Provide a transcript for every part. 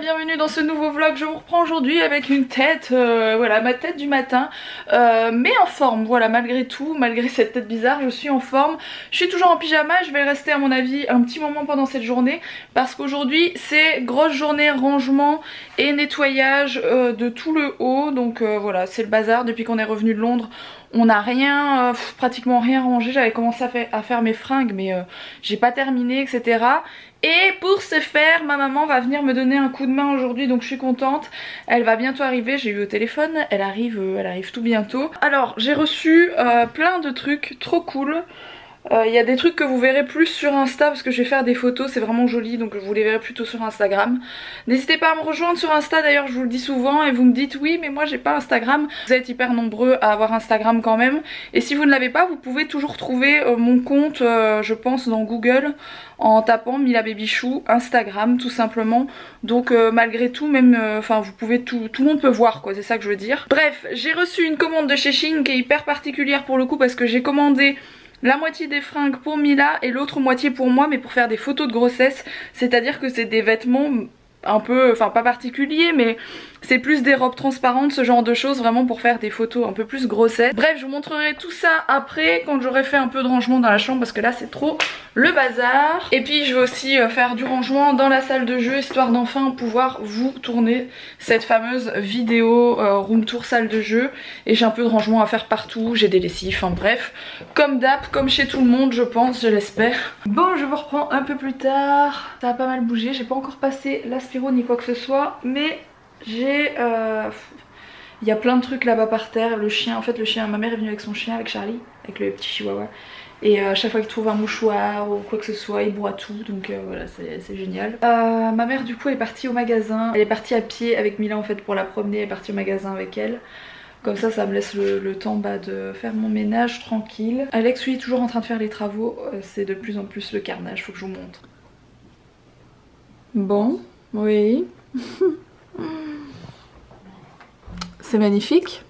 bien, bienvenue dans ce nouveau vlog. Je vous reprends aujourd'hui avec une tête, voilà, ma tête du matin, mais en forme, voilà, malgré tout, malgré cette tête bizarre, je suis en forme. Je suis toujours en pyjama, je vais rester à mon avis un petit moment pendant cette journée, parce qu'aujourd'hui c'est grosse journée rangement et nettoyage de tout le haut, donc voilà, c'est le bazar. Depuis qu'on est revenu de Londres, on n'a rien, pratiquement rien rangé. J'avais commencé à faire mes fringues, mais j'ai pas terminé, etc. Et pour ce faire, ma maman va venir me donner un coup de main aujourd'hui, donc je suis contente. Elle va bientôt arriver, j'ai eu au téléphone, elle arrive tout bientôt. Alors j'ai reçu plein de trucs trop cool. Il y a des trucs que vous verrez plus sur Insta parce que je vais faire des photos, c'est vraiment joli, donc vous les verrez plutôt sur Instagram. N'hésitez pas à me rejoindre sur Insta, d'ailleurs je vous le dis souvent et vous me dites oui mais moi j'ai pas Instagram. Vous êtes hyper nombreux à avoir Instagram quand même, et si vous ne l'avez pas vous pouvez toujours trouver mon compte je pense dans Google en tapant Mila Baby Chou Instagram tout simplement. Donc malgré tout, même enfin vous pouvez tout le monde peut voir quoi, c'est ça que je veux dire. Bref, j'ai reçu une commande de chez Shein qui est hyper particulière pour le coup parce que j'ai commandé la moitié des fringues pour Mila et l'autre moitié pour moi, mais pour faire des photos de grossesse. C'est à dire que c'est des vêtements un peu, enfin pas particuliers, mais c'est plus des robes transparentes, ce genre de choses, vraiment pour faire des photos un peu plus grossesse. Bref, je vous montrerai tout ça après quand j'aurai fait un peu de rangement dans la chambre parce que là c'est trop le bazar. Et puis je vais aussi faire du rangement dans la salle de jeu, histoire d'enfin pouvoir vous tourner cette fameuse vidéo room tour salle de jeu. Et j'ai un peu de rangement à faire partout, j'ai des lessives, enfin bref, comme d'hab, comme chez tout le monde je pense, je l'espère. Bon, je vous reprends un peu plus tard, ça a pas mal bougé, j'ai pas encore passé l'aspiro ni quoi que ce soit, mais j'ai il y a plein de trucs là-bas par terre. Le chien, en fait le chien, ma mère est venue avec son chien, avec Charlie, avec le petit chihuahua, et à chaque fois qu'il trouve un mouchoir ou quoi que ce soit il broie tout, donc voilà, c'est génial. Ma mère du coup est partie au magasin, elle est partie à pied avec Mila en fait pour la promener, elle est partie au magasin avec elle. Comme ça me laisse le temps de faire mon ménage tranquille. Alex lui est toujours en train de faire les travaux, c'est de plus en plus le carnage, faut que je vous montre. Bon, oui. C'est magnifique.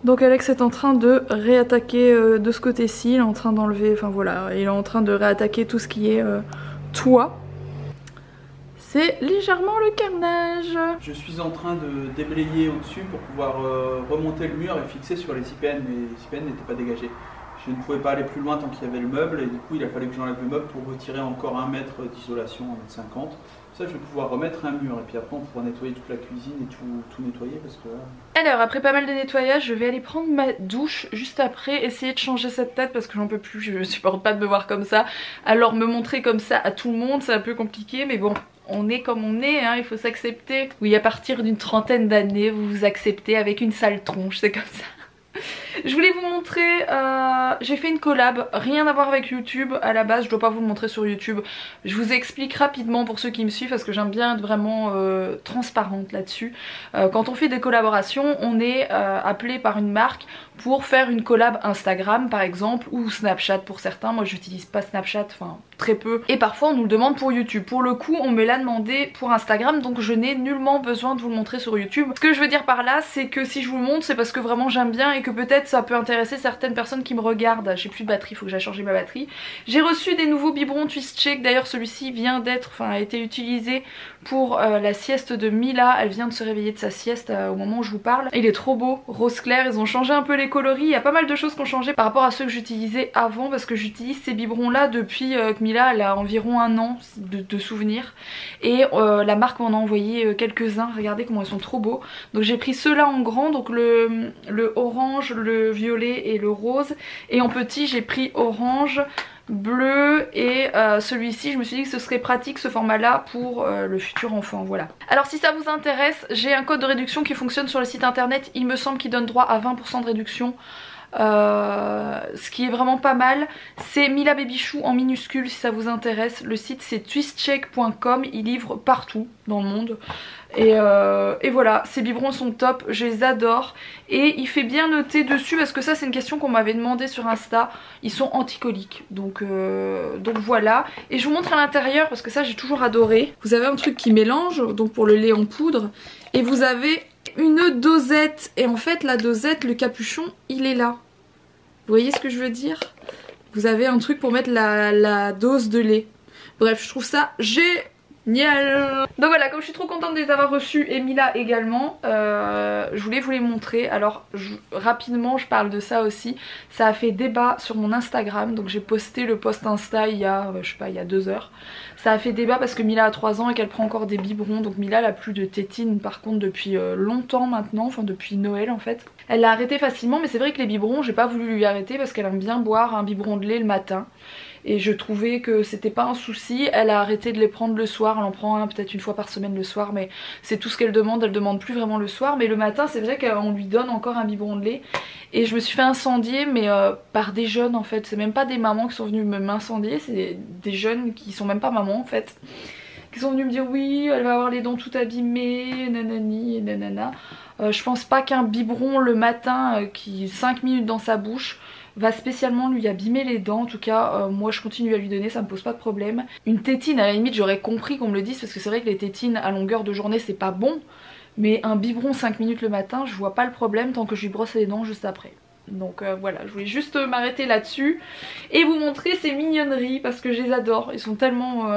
Donc Alex est en train de réattaquer de ce côté-ci, il est en train d'enlever, enfin voilà, il est en train de réattaquer tout ce qui est toit. C'est légèrement le carnage. Je suis en train de déblayer au-dessus pour pouvoir remonter le mur et fixer sur les IPN, mais les IPN n'étaient pas dégagés. Je ne pouvais pas aller plus loin tant qu'il y avait le meuble, et du coup il a fallu que j'enlève le meuble pour retirer encore 1 mètre d'isolation, 1,50 m. Ça je vais pouvoir remettre un mur et puis après on pourra nettoyer toute la cuisine et tout nettoyer parce que... Alors après pas mal de nettoyage, je vais aller prendre ma douche juste après, essayer de changer cette tête parce que j'en peux plus, je supporte pas de me voir comme ça. Alors me montrer comme ça à tout le monde c'est un peu compliqué, mais bon, on est comme on est, hein, il faut s'accepter. Oui, à partir d'une trentaine d'années vous vous acceptez avec une sale tronche, c'est comme ça. Je voulais vous montrer, j'ai fait une collab, rien à voir avec YouTube à la base, je dois pas vous le montrer sur YouTube. Je vous explique rapidement pour ceux qui me suivent parce que j'aime bien être vraiment transparente là-dessus. Quand on fait des collaborations, on est appelé par une marque pour faire une collab Instagram par exemple, ou Snapchat pour certains. Moi j'utilise pas Snapchat, enfin très peu, et parfois on nous le demande pour YouTube. Pour le coup on me l'a demandé pour Instagram, donc je n'ai nullement besoin de vous le montrer sur YouTube. Ce que je veux dire par là c'est que si je vous le montre c'est parce que vraiment j'aime bien et que peut-être ça peut intéresser certaines personnes qui me regardent. J'ai plus de batterie, il faut que j'aille changer ma batterie. J'ai reçu des nouveaux biberons Twist Shake, d'ailleurs celui-ci vient d'être, enfin a été utilisé pour la sieste de Mila. Elle vient de se réveiller de sa sieste au moment où je vous parle. Il est trop beau, rose clair, ils ont changé un peu les coloris, il y a pas mal de choses qui ont changé par rapport à ceux que j'utilisais avant parce que j'utilise ces biberons là depuis que Mila elle a environ 1 an de souvenirs, et la marque m'en a envoyé quelques-uns, regardez comment ils sont trop beaux. Donc j'ai pris ceux-là en grand, donc le orange, le violet et le rose, et en petit j'ai pris orange, bleu et celui-ci. Je me suis dit que ce serait pratique ce format là pour le futur enfant, voilà. Alors si ça vous intéresse, j'ai un code de réduction qui fonctionne sur le site internet, il me semble qu'il donne droit à 20% de réduction. Ce qui est vraiment pas mal. C'est Mila Baby Chou en minuscule si ça vous intéresse. Le site c'est twistcheck.com, il livre partout dans le monde. Et voilà, ces biberons sont top, je les adore. Et il fait bien noter dessus parce que ça c'est une question qu'on m'avait demandé sur Insta. Ils sont anticoliques, donc voilà. Et je vous montre à l'intérieur parce que ça j'ai toujours adoré. Vous avez un truc qui mélange, donc pour le lait en poudre, et vous avez une dosette, et en fait la dosette, le capuchon il est là. Vous voyez ce que je veux dire? Vous avez un truc pour mettre la dose de lait. Bref, je trouve ça Génial. Donc voilà, comme je suis trop contente de les avoir reçus et Mila également, je voulais vous les montrer. Alors rapidement je parle de ça aussi. Ça a fait débat sur mon Instagram, donc j'ai posté le post Insta il y a, je sais pas, il y a 2 heures. Ça a fait débat parce que Mila a 3 ans et qu'elle prend encore des biberons. Donc Mila elle a plus de tétine par contre depuis longtemps maintenant, enfin depuis Noël en fait. Elle l'a arrêté facilement, mais c'est vrai que les biberons j'ai pas voulu lui arrêter parce qu'elle aime bien boire un biberon de lait le matin. Et je trouvais que c'était pas un souci. Elle a arrêté de les prendre le soir, elle en prend un peut-être une fois par semaine le soir, mais c'est tout ce qu'elle demande, elle demande plus vraiment le soir. Mais le matin c'est vrai qu'on lui donne encore un biberon de lait. Et je me suis fait incendier mais par des jeunes en fait. C'est même pas des mamans qui sont venues m'incendier, c'est des jeunes qui sont même pas mamans en fait, qui sont venus me dire oui elle va avoir les dents tout abîmées, nanani et nanana. Je pense pas qu'un biberon le matin qui 5 minutes dans sa bouche va spécialement lui abîmer les dents. En tout cas moi je continue à lui donner, ça me pose pas de problème. Une tétine à la limite j'aurais compris qu'on me le dise parce que c'est vrai que les tétines à longueur de journée c'est pas bon. Mais un biberon 5 minutes le matin je vois pas le problème tant que je lui brosse les dents juste après. Donc voilà, je voulais juste m'arrêter là-dessus et vous montrer ces mignonneries parce que je les adore. Ils sont tellement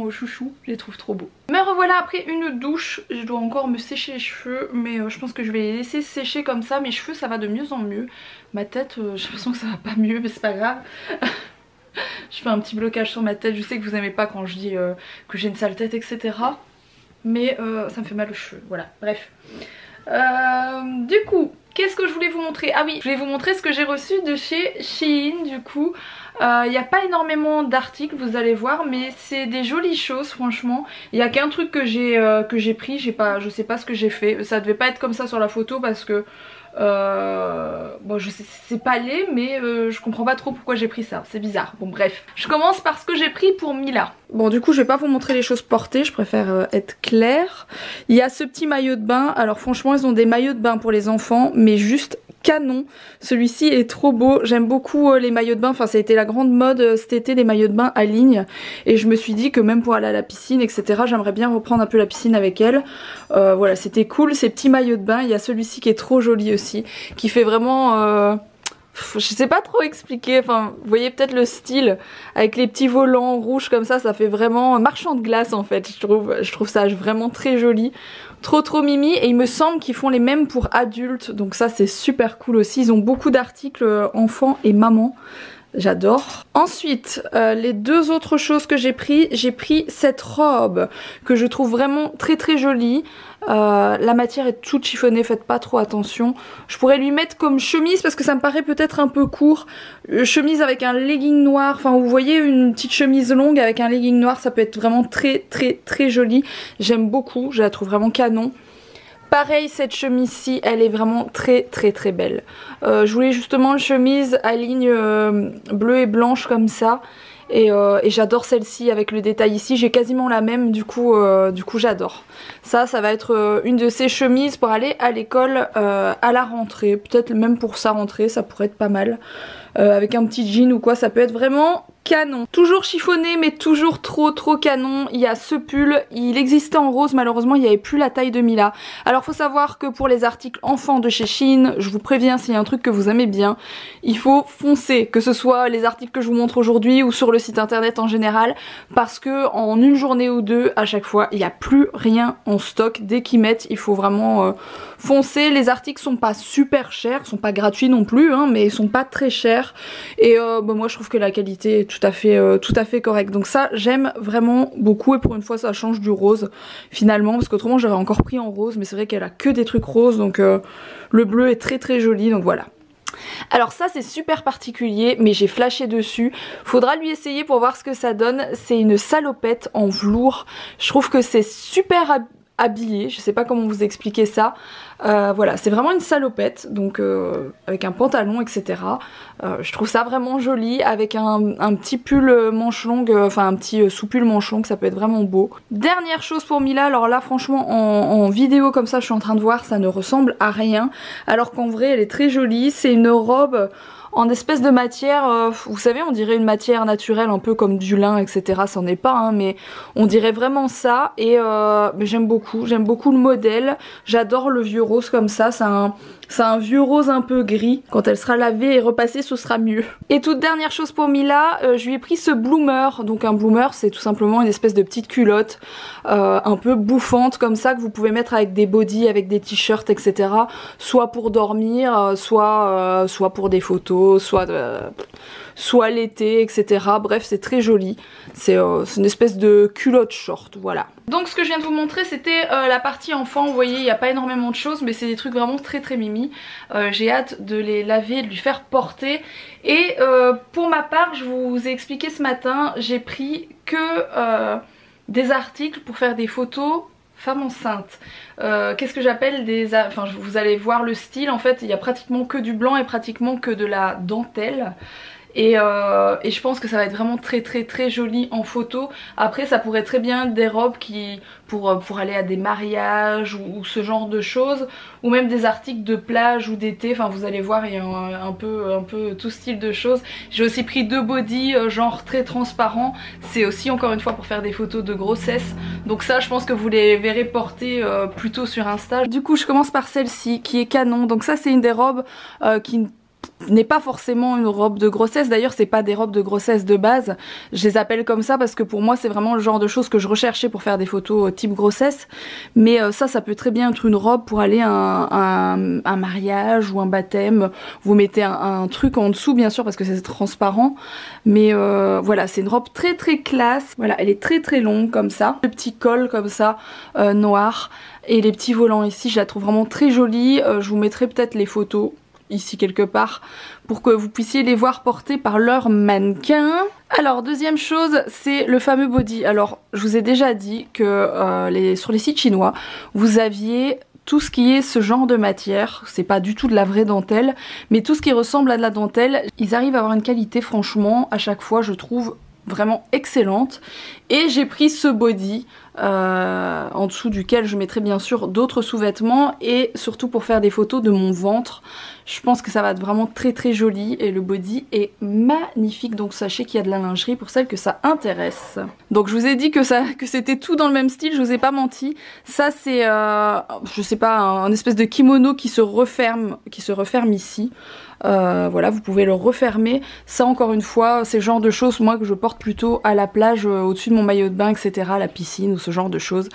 chouchous, je les trouve trop beaux. Me revoilà après une douche. Je dois encore me sécher les cheveux, mais je pense que je vais les laisser sécher comme ça. Mes cheveux ça va de mieux en mieux. Ma tête j'ai l'impression que ça va pas mieux, mais c'est pas grave. Je fais un petit blocage sur ma tête. Je sais que vous aimez pas quand je dis que j'ai une sale tête etc. Mais ça me fait mal aux cheveux, voilà, bref. Du coup, qu'est-ce que je voulais vous montrer? Ah oui, je voulais vous montrer ce que j'ai reçu de chez Shein du coup. Il n'y a pas énormément d'articles, vous allez voir, mais c'est des jolies choses franchement. Il n'y a qu'un truc que j'ai pris, je sais pas ce que j'ai fait. Ça devait pas être comme ça sur la photo parce que bon je sais c'est pas laid mais je comprends pas trop pourquoi j'ai pris ça, c'est bizarre. Bon bref, je commence par ce que j'ai pris pour Mila. Bon du coup je vais pas vous montrer les choses portées, je préfère être claire. Il y a ce petit maillot de bain, alors franchement ils ont des maillots de bain pour les enfants mais juste canon. Celui-ci est trop beau, j'aime beaucoup les maillots de bain, enfin ça a été la grande mode cet été les maillots de bain à ligne. Et je me suis dit que même pour aller à la piscine etc j'aimerais bien reprendre un peu la piscine avec elle. Voilà c'était cool ces petits maillots de bain. Il y a celui-ci qui est trop joli aussi, qui fait vraiment... je sais pas trop expliquer, enfin vous voyez peut-être le style avec les petits volants rouges comme ça fait vraiment marchand de glace en fait. Je trouve ça vraiment très joli, trop mimi. Et il me semble qu'ils font les mêmes pour adultes, donc ça c'est super cool aussi. Ils ont beaucoup d'articles enfants et maman, j'adore. Ensuite les deux autres choses que j'ai pris cette robe que je trouve vraiment très jolie. La matière est toute chiffonnée, faites pas trop attention. Je pourrais lui mettre comme chemise parce que ça me paraît peut-être un peu court. Chemise avec un legging noir, enfin vous voyez une petite chemise longue avec un legging noir, ça peut être vraiment très joli. J'aime beaucoup, je la trouve vraiment canon. Pareil cette chemise-ci, elle est vraiment très belle. Je voulais justement une chemise à ligne bleue et blanche comme ça. Et j'adore celle-ci avec le détail ici, j'ai quasiment la même du coup j'adore. Ça va être une de ces chemises pour aller à l'école à la rentrée, peut-être même pour sa rentrée ça pourrait être pas mal. Avec un petit jean ou quoi, ça peut être vraiment canon. Toujours chiffonné mais toujours trop canon. Il y a ce pull, il existait en rose, malheureusement il n'y avait plus la taille de Mila. Alors faut savoir que pour les articles enfants de chez Shein, je vous préviens s'il y a un truc que vous aimez bien, il faut foncer, que ce soit les articles que je vous montre aujourd'hui ou sur le site internet en général, parce que en une journée ou deux à chaque fois il n'y a plus rien en stock. Dès qu'ils mettent il faut vraiment foncer. Les articles sont pas super chers, sont pas gratuits non plus hein, mais ils sont pas très chers. Et moi je trouve que la qualité est tout à fait correcte. Donc ça j'aime vraiment beaucoup et pour une fois ça change du rose finalement, parce qu'autrement j'aurais encore pris en rose mais c'est vrai qu'elle a que des trucs roses, donc le bleu est très joli, donc voilà. Alors ça c'est super particulier mais j'ai flashé dessus, faudra lui essayer pour voir ce que ça donne. C'est une salopette en velours, je trouve que c'est super habillé, je sais pas comment vous expliquer ça. Voilà, c'est vraiment une salopette, donc avec un pantalon etc. Je trouve ça vraiment joli avec un petit pull manche longue, enfin un petit sous-pull manche longue, ça peut être vraiment beau. Dernière chose pour Mila, alors là franchement en vidéo comme ça je suis en train de voir, ça ne ressemble à rien, alors qu'en vrai elle est très jolie. C'est une robe en espèce de matière, vous savez on dirait une matière naturelle un peu comme du lin etc, ça n'en est pas hein, mais on dirait vraiment ça. Et j'aime beaucoup le modèle, j'adore le vieux rose comme ça, c'est C'est un vieux rose un peu gris. Quand elle sera lavée et repassée, ce sera mieux. Et toute dernière chose pour Mila, je lui ai pris ce bloomer. Donc un bloomer, c'est tout simplement une espèce de petite culotte un peu bouffante comme ça que vous pouvez mettre avec des bodys, avec des t-shirts, etc. Soit pour dormir, soit pour des photos, soit l'été, etc. Bref, c'est très joli. C'est une espèce de culotte short, voilà. Donc ce que je viens de vous montrer, c'était la partie enfant. Vous voyez, il n'y a pas énormément de choses, mais c'est des trucs vraiment très très mimi. J'ai hâte de les laver, de lui faire porter. Et pour ma part, je vous ai expliqué ce matin, j'ai pris que des articles pour faire des photos femme enceinte. Qu'est-ce que j'appelle des... Enfin, vous allez voir le style, en fait, il y a pratiquement que du blanc et pratiquement que de la dentelle. Et je pense que ça va être vraiment très très très joli en photo. Après ça pourrait très bien être des robes qui pour aller à des mariages ou ce genre de choses, ou même des articles de plage ou d'été. Enfin vous allez voir, il y a un peu tout style de choses. J'ai aussi pris 2 bodys genre très transparents. C'est aussi encore une fois pour faire des photos de grossesse. Donc ça je pense que vous les verrez porter plutôt sur Insta. Du coup je commence par celle-ci qui est canon. Donc ça c'est une des robes qui n'est pas forcément une robe de grossesse. D'ailleurs c'est pas des robes de grossesse de base, je les appelle comme ça parce que pour moi c'est vraiment le genre de choses que je recherchais pour faire des photos type grossesse. Mais ça peut très bien être une robe pour aller à un mariage ou un baptême. Vous mettez un truc en dessous bien sûr parce que c'est transparent. Mais voilà, c'est une robe très très classe. Voilà, elle est très très longue comme ça, le petit col comme ça noir, et les petits volants ici, je la trouve vraiment très jolie. Je vous mettrai peut-être les photos ici quelque part pour que vous puissiez les voir portées par leur mannequin. Alors deuxième chose, c'est le fameux body. Alors je vous ai déjà dit que sur les sites chinois vous aviez tout ce qui est ce genre de matière. C'est pas du tout de la vraie dentelle, mais tout ce qui ressemble à de la dentelle, ils arrivent à avoir une qualité franchement à chaque fois je trouve vraiment excellente. Et j'ai pris ce body en dessous duquel je mettrai bien sûr d'autres sous-vêtements, et surtout pour faire des photos de mon ventre. Je pense que ça va être vraiment très très joli et le body est magnifique. Donc sachez qu'il y a de la lingerie pour celles que ça intéresse. Donc je vous ai dit que c'était tout dans le même style, je vous ai pas menti. Ça c'est je sais pas, un espèce de kimono qui se referme ici. Voilà, vous pouvez le refermer. Ça encore une fois, c'est le genre de choses moi que je porte plutôt à la plage, au-dessus de mon maillot de bain, etc., à la piscine ou ce genre de choses.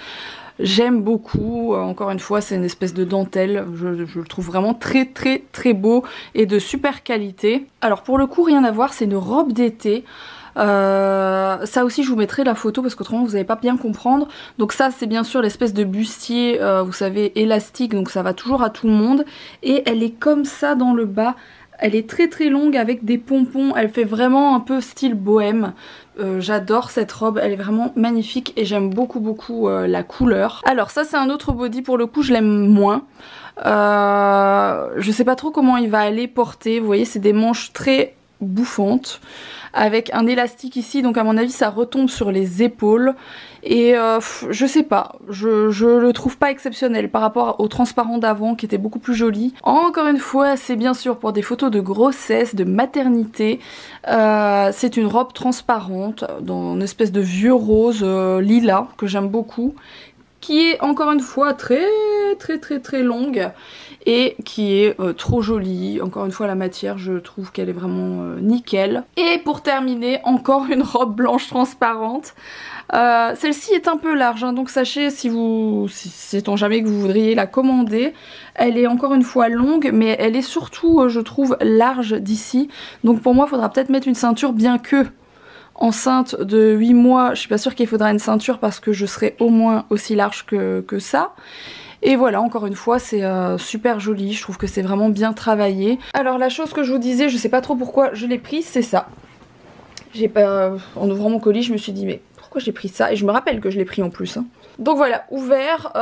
J'aime beaucoup, encore une fois c'est une espèce de dentelle, je le trouve vraiment très très très beau et de super qualité. Alors pour le coup rien à voir, c'est une robe d'été. Ça aussi je vous mettrai la photo parce qu'autrement vous n'allez pas bien comprendre. Donc ça c'est bien sûr l'espèce de bustier, vous savez, élastique, donc ça va toujours à tout le monde. Et elle est comme ça dans le bas. Elle est très très longue avec des pompons, elle fait vraiment un peu style bohème. J'adore cette robe, elle est vraiment magnifique et j'aime beaucoup beaucoup la couleur. Alors ça c'est un autre body, pour le coup je l'aime moins. Je sais pas trop comment il va aller porter, vous voyez c'est des manches très bouffantes avec un élastique ici, donc à mon avis ça retombe sur les épaules. Et je sais pas, je le trouve pas exceptionnel par rapport au transparent d'avant qui était beaucoup plus joli. Encore une fois c'est bien sûr pour des photos de grossesse, de maternité. C'est une robe transparente dans une espèce de vieux rose lilas que j'aime beaucoup, qui est encore une fois très très très très longue et qui est trop jolie. Encore une fois la matière je trouve qu'elle est vraiment nickel. Et pour terminer encore une robe blanche transparente. Celle-ci est un peu large hein, donc sachez si sait-on jamais que vous voudriez la commander. Elle est encore une fois longue mais elle est surtout je trouve large d'ici. Donc pour moi il faudra peut-être mettre une ceinture, bien que enceinte de 8 mois je suis pas sûre qu'il faudra une ceinture parce que je serai au moins aussi large que ça. Et voilà, encore une fois c'est super joli, je trouve que c'est vraiment bien travaillé. Alors la chose que je vous disais, je sais pas trop pourquoi je l'ai prise, c'est ça. En ouvrant mon colis je me suis dit mais pourquoi j'ai pris ça, et je me rappelle que je l'ai pris en plus hein. Donc voilà, ouvert,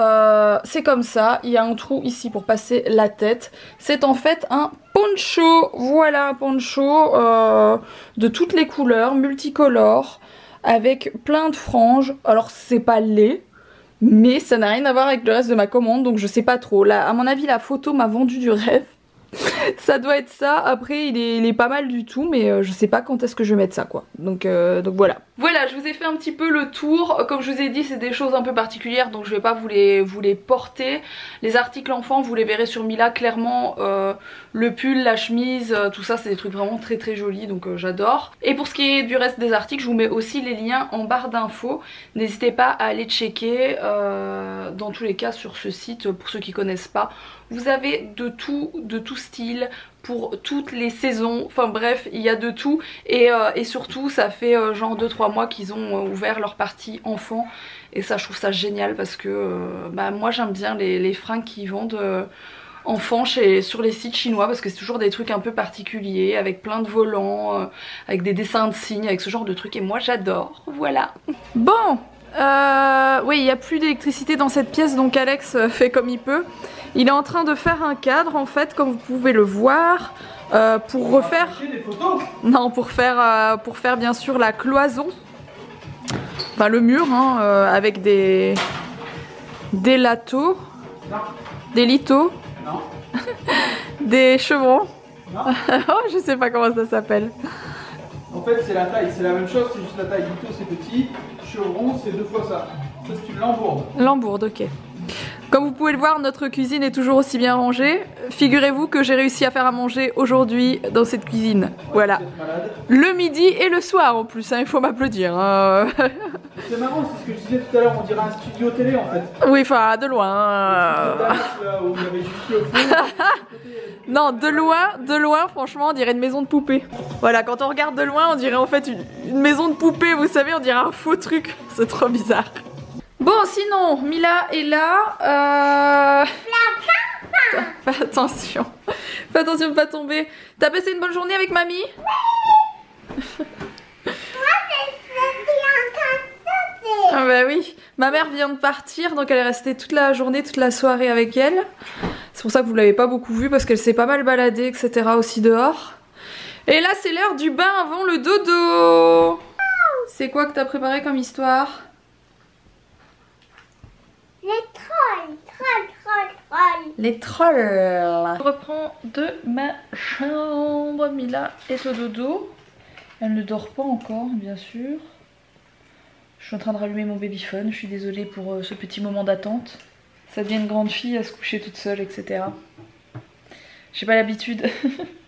c'est comme ça, il y a un trou ici pour passer la tête. C'est en fait un poncho, voilà un poncho de toutes les couleurs, multicolores, avec plein de franges. Alors c'est pas laid, mais ça n'a rien à voir avec le reste de ma commande, donc je sais pas trop. Là, à mon avis la photo m'a vendu du rêve. Ça doit être ça. Après il est pas mal du tout, mais je sais pas quand est-ce que je vais mettre ça quoi. Donc voilà. Voilà, je vous ai fait un petit peu le tour. Comme je vous ai dit, c'est des choses un peu particulières, donc je vais pas vous les porter. Les articles enfants, vous les verrez sur Mila clairement. Le pull, la chemise, tout ça, c'est des trucs vraiment très très jolis, donc j'adore. Et pour ce qui est du reste des articles, je vous mets aussi les liens en barre d'infos. N'hésitez pas à aller checker. Dans tous les cas, sur ce site, pour ceux qui connaissent pas, vous avez de tout style, pour toutes les saisons, enfin bref, il y a de tout. Et surtout, ça fait genre 2-3 mois qu'ils ont ouvert leur partie enfant. Et ça, je trouve ça génial parce que moi j'aime bien les fringues qui vendent enfants sur les sites chinois, parce que c'est toujours des trucs un peu particuliers, avec plein de volants, avec des dessins de signes, avec ce genre de trucs. Et moi j'adore, voilà. Bon, oui, il n'y a plus d'électricité dans cette pièce, donc Alex fait comme il peut. Il est en train de faire un cadre en fait, comme vous pouvez le voir, pour refaire... Des photos. Non, pour faire bien sûr la cloison, enfin le mur, hein, avec des latos, Non. des litos, Non. des chevrons. Non. Oh, je sais pas comment ça s'appelle. En fait, c'est la taille, c'est la même chose, c'est juste la taille. Lito, c'est petit, chevron, c'est 2 fois ça. Ça, c'est une lambourde. Lambourde, ok. Comme vous pouvez le voir, notre cuisine est toujours aussi bien rangée. Figurez-vous que j'ai réussi à faire à manger aujourd'hui dans cette cuisine. Voilà. Le midi et le soir en plus, hein, il faut m'applaudir. C'est marrant, c'est ce que je disais tout à l'heure, on dirait un studio télé en fait. Oui, enfin, de loin. Là où il y avait juste le fond. Non, de loin, franchement, on dirait une maison de poupée. Voilà, quand on regarde de loin, on dirait en fait une maison de poupée, vous savez, on dirait un faux truc. C'est trop bizarre. Bon, sinon, Mila est là. Fais attention. Fais attention de pas tomber. T'as passé une bonne journée avec mamie? Ah bah oui. Ma mère vient de partir, donc elle est restée toute la journée, toute la soirée avec elle. C'est pour ça que vous l'avez pas beaucoup vue, parce qu'elle s'est pas mal baladée, etc. aussi dehors. Et là, c'est l'heure du bain avant le dodo. C'est quoi que t'as préparé comme histoire? Les trolls. Les trolls. Je reprends de ma chambre. Mila est au dodo. Elle ne dort pas encore, bien sûr. Je suis en train de rallumer mon babyphone. Je suis désolée pour ce petit moment d'attente. Ça devient une grande fille à se coucher toute seule, etc. J'ai pas l'habitude.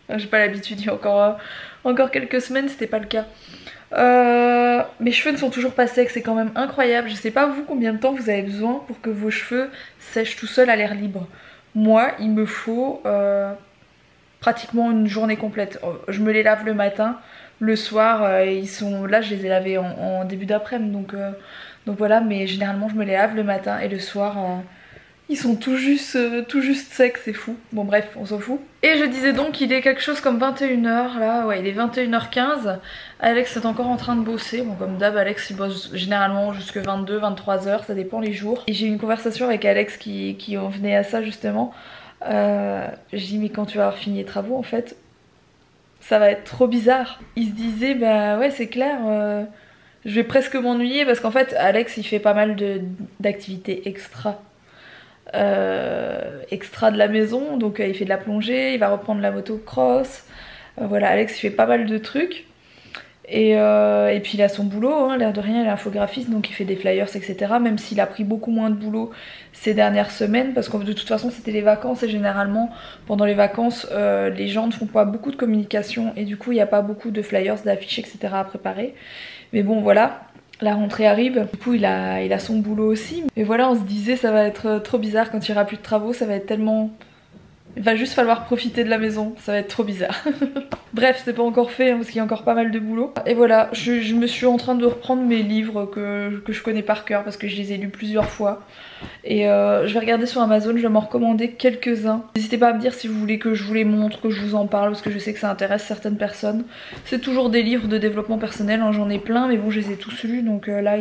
J'ai pas l'habitude. Il y a encore quelques semaines, c'était pas le cas. Mes cheveux ne sont toujours pas secs, c'est quand même incroyable. Je sais pas vous combien de temps vous avez besoin pour que vos cheveux sèchent tout seuls à l'air libre. Moi, il me faut pratiquement une journée complète. Je me les lave le matin, le soir, ils sont là, je les ai lavés en début d'après-midi, donc voilà. Mais généralement, je me les lave le matin et le soir. Ils sont tout juste secs, c'est fou. Bon bref, on s'en fout. Et je disais donc qu'il est quelque chose comme 21h là, ouais il est 21h15. Alex est encore en train de bosser. Bon comme d'hab, Alex il bosse généralement jusque 22-23h, ça dépend les jours. Et j'ai eu une conversation avec Alex qui en venait à ça justement. J'ai dit mais quand tu vas avoir fini les travaux en fait, ça va être trop bizarre. Il se disait bah ouais c'est clair, je vais presque m'ennuyer parce qu'en fait Alex il fait pas mal d'activités extra de la maison, donc il fait de la plongée, il va reprendre la motocross, voilà. Alex il fait pas mal de trucs et puis il a son boulot, hein, l'air de rien, il est infographiste, donc il fait des flyers, etc. Même s'il a pris beaucoup moins de boulot ces dernières semaines parce que de toute façon c'était les vacances et généralement pendant les vacances les gens ne font pas beaucoup de communication et du coup il n'y a pas beaucoup de flyers, d'affiches, etc. à préparer. Mais bon voilà, la rentrée arrive, du coup il a son boulot aussi. Et voilà, on se disait ça va être trop bizarre quand il n'y aura plus de travaux, ça va être tellement... Il va juste falloir profiter de la maison, ça va être trop bizarre. Bref, c'est pas encore fait hein, parce qu'il y a encore pas mal de boulot. Et voilà, je me suis en train de reprendre mes livres que je connais par cœur parce que je les ai lus plusieurs fois. Et je vais regarder sur Amazon, je vais m'en recommander quelques-uns. N'hésitez pas à me dire si vous voulez que je vous les montre, que je vous en parle, parce que je sais que ça intéresse certaines personnes. C'est toujours des livres de développement personnel, hein, j'en ai plein, mais bon je les ai tous lus, donc là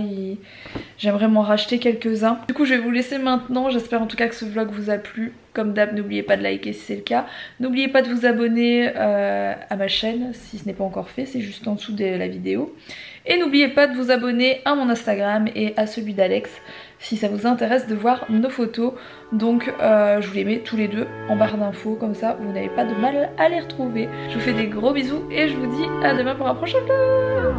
j'aimerais m'en racheter quelques-uns. Du coup je vais vous laisser maintenant, j'espère en tout cas que ce vlog vous a plu. Comme d'hab, n'oubliez pas de liker si c'est le cas. N'oubliez pas de vous abonner à ma chaîne si ce n'est pas encore fait, c'est juste en dessous de la vidéo. Et n'oubliez pas de vous abonner à mon Instagram et à celui d'Alex si ça vous intéresse de voir nos photos. Donc je vous les mets tous les deux en barre d'infos, comme ça vous n'avez pas de mal à les retrouver. Je vous fais des gros bisous et je vous dis à demain pour un prochain vlog.